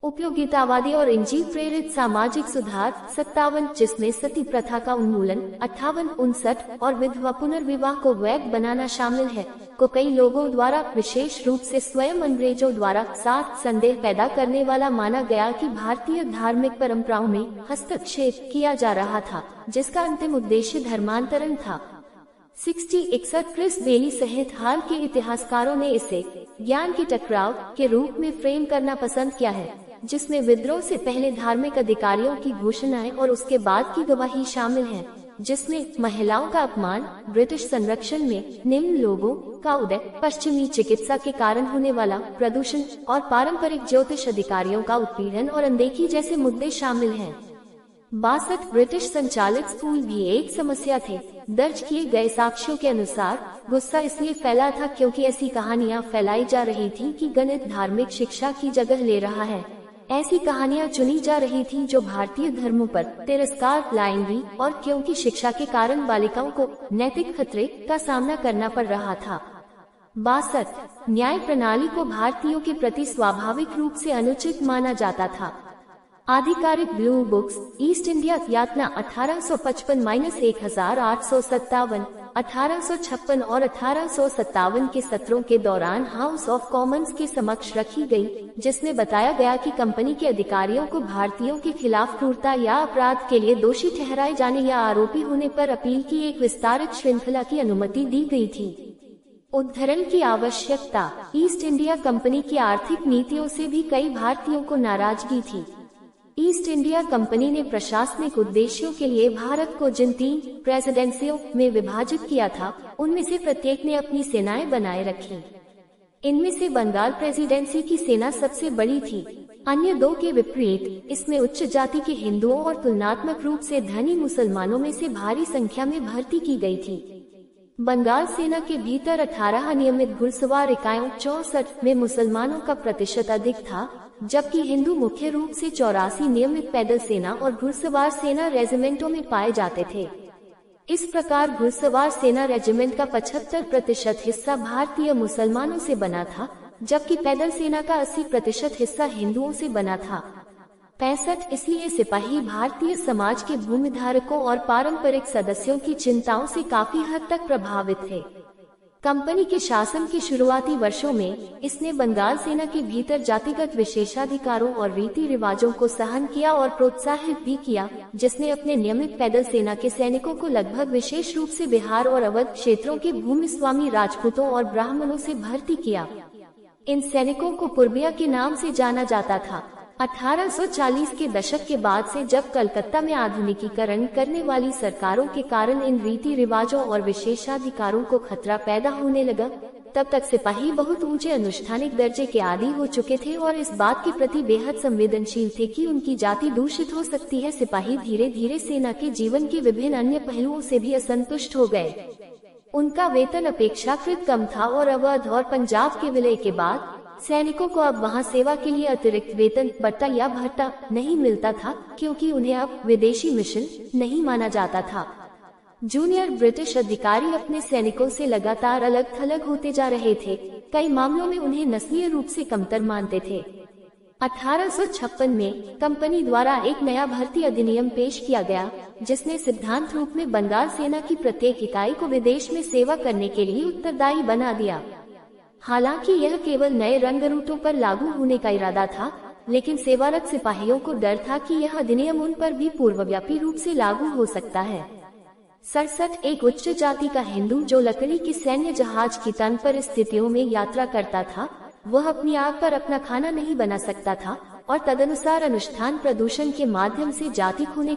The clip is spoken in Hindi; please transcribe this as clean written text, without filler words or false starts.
उपयोगितावादी और इंजीव प्रेरित सामाजिक सुधार 57, जिसमें सती प्रथा का उन्मूलन 58, 59 और विधवा पुनर्विवाह को वैध बनाना शामिल है, को कई लोगों द्वारा, विशेष रूप से स्वयं अंग्रेजों द्वारा, साथ संदेह पैदा करने वाला माना गया कि भारतीय धार्मिक परंपराओं में हस्तक्षेप किया जा रहा था, जिसका अंतिम उद्देश्य धर्मांतरण था। 61 क्रिस बेली सहित हाल के इतिहासकारों ने इसे ज्ञान के टकराव के रूप में फ्रेम करना पसंद किया है, जिसमें विद्रोह से पहले धार्मिक अधिकारियों की घोषणाएं और उसके बाद की गवाही शामिल है, जिसमें महिलाओं का अपमान, ब्रिटिश संरक्षण में निम्न लोगों का उदय, पश्चिमी चिकित्सा के कारण होने वाला प्रदूषण और पारंपरिक ज्योतिष अधिकारियों का उत्पीड़न और अनदेखी जैसे मुद्दे शामिल हैं। 62 ब्रिटिश संचालित स्कूल भी एक समस्या थे। दर्ज किए गए साक्ष्यों के अनुसार गुस्सा इसलिए फैला था क्योंकि ऐसी कहानियां फैलाई जा रही थीं कि गणित धार्मिक शिक्षा की जगह ले रहा है। ऐसी कहानियां चुनी जा रही थीं जो भारतीय धर्मों पर तिरस्कार लाएंगी, और क्योंकि शिक्षा के कारण बालिकाओं को नैतिक खतरे का सामना करना पड़ रहा था। 62 न्याय प्रणाली को भारतीयों के प्रति स्वाभाविक रूप से अनुचित माना जाता था। आधिकारिक ब्लू बुक्स ईस्ट इंडिया यातना 1855-1857, 1856 और 1857 के सत्रों के दौरान हाउस ऑफ कॉमन्स के समक्ष रखी गई, जिसमें बताया गया कि कंपनी के अधिकारियों को भारतीयों के खिलाफ क्रूरता या अपराध के लिए दोषी ठहराए जाने या आरोपी होने पर अपील की एक विस्तारित श्रृंखला की अनुमति दी गई थी। उद्धरण की आवश्यकता ईस्ट इंडिया कंपनी की आर्थिक नीतियों से भी कई भारतीयों को नाराजगी थी। ईस्ट इंडिया कंपनी ने प्रशासनिक उद्देश्यों के लिए भारत को जिन 3 प्रेसिडेंसियों में विभाजित किया था, उनमें से प्रत्येक ने अपनी सेनाएं बनाए रखी। इनमें से बंगाल प्रेसिडेंसी की सेना सबसे बड़ी थी। अन्य 2 के विपरीत इसमें उच्च जाति के हिंदुओं और तुलनात्मक रूप से धनी मुसलमानों में से भारी संख्या में भर्ती की गई थी। बंगाल सेना के भीतर 18 नियमित घुड़सवार इकाइयों 64 में मुसलमानों का प्रतिशत अधिक था, जबकि हिंदू मुख्य रूप से 84 नियमित पैदल सेना और घुड़सवार सेना रेजिमेंटों में पाए जाते थे। इस प्रकार घुड़सवार सेना रेजिमेंट का 75% हिस्सा भारतीय मुसलमानों से बना था, जबकि पैदल सेना का 80% हिस्सा हिंदुओं से बना था। 65 इसलिए सिपाही भारतीय समाज के भूमिधारकों और पारंपरिक सदस्यों की चिंताओं से काफी हद तक प्रभावित थे। कंपनी के शासन के शुरुआती वर्षों में इसने बंगाल सेना के भीतर जातिगत विशेषाधिकारों और रीति रिवाजों को सहन किया और प्रोत्साहित भी किया, जिसने अपने नियमित पैदल सेना के सैनिकों को लगभग विशेष रूप से बिहार और अवध क्षेत्रों के भूमिस्वामी राजपूतों और ब्राह्मणों से भर्ती किया। इन सैनिकों को पूर्बिया के नाम से जाना जाता था। 1840 के दशक के बाद से जब कलकत्ता में आधुनिकीकरण करने वाली सरकारों के कारण इन रीति रिवाजों और विशेषाधिकारों को खतरा पैदा होने लगा, तब तक सिपाही बहुत ऊंचे अनुष्ठानिक दर्जे के आदी हो चुके थे और इस बात के प्रति बेहद संवेदनशील थे कि उनकी जाति दूषित हो सकती है। सिपाही धीरे धीरे सेना के जीवन के विभिन्न अन्य पहलुओं से भी असंतुष्ट हो गए। उनका वेतन अपेक्षाकृत कम था और अवध और पंजाब के विलय के बाद सैनिकों को अब वहां सेवा के लिए अतिरिक्त वेतन, बट्टा या भत्ता नहीं मिलता था, क्योंकि उन्हें अब विदेशी मिशन नहीं माना जाता था। जूनियर ब्रिटिश अधिकारी अपने सैनिकों से लगातार अलग थलग होते जा रहे थे। कई मामलों में उन्हें नस्लीय रूप से कमतर मानते थे। 1856 में कंपनी द्वारा एक नया भर्ती अधिनियम पेश किया गया, जिसने सिद्धांत रूप में बंगाल सेना की प्रत्येक इकाई को विदेश में सेवा करने के लिए उत्तरदायी बना दिया। हालांकि यह केवल नए रंगरूटों पर लागू होने का इरादा था, लेकिन सेवारत सिपाहियों को डर था कि यह अधिनियम उन पर भी पूर्वव्यापी रूप से लागू हो सकता है। 67 एक उच्च जाति का हिंदू जो लकड़ी के सैन्य जहाज की तन पर स्थितियों में यात्रा करता था, वह अपनी आग पर अपना खाना नहीं बना सकता था और तदनुसार अनुष्ठान प्रदूषण के माध्यम से जाति खोने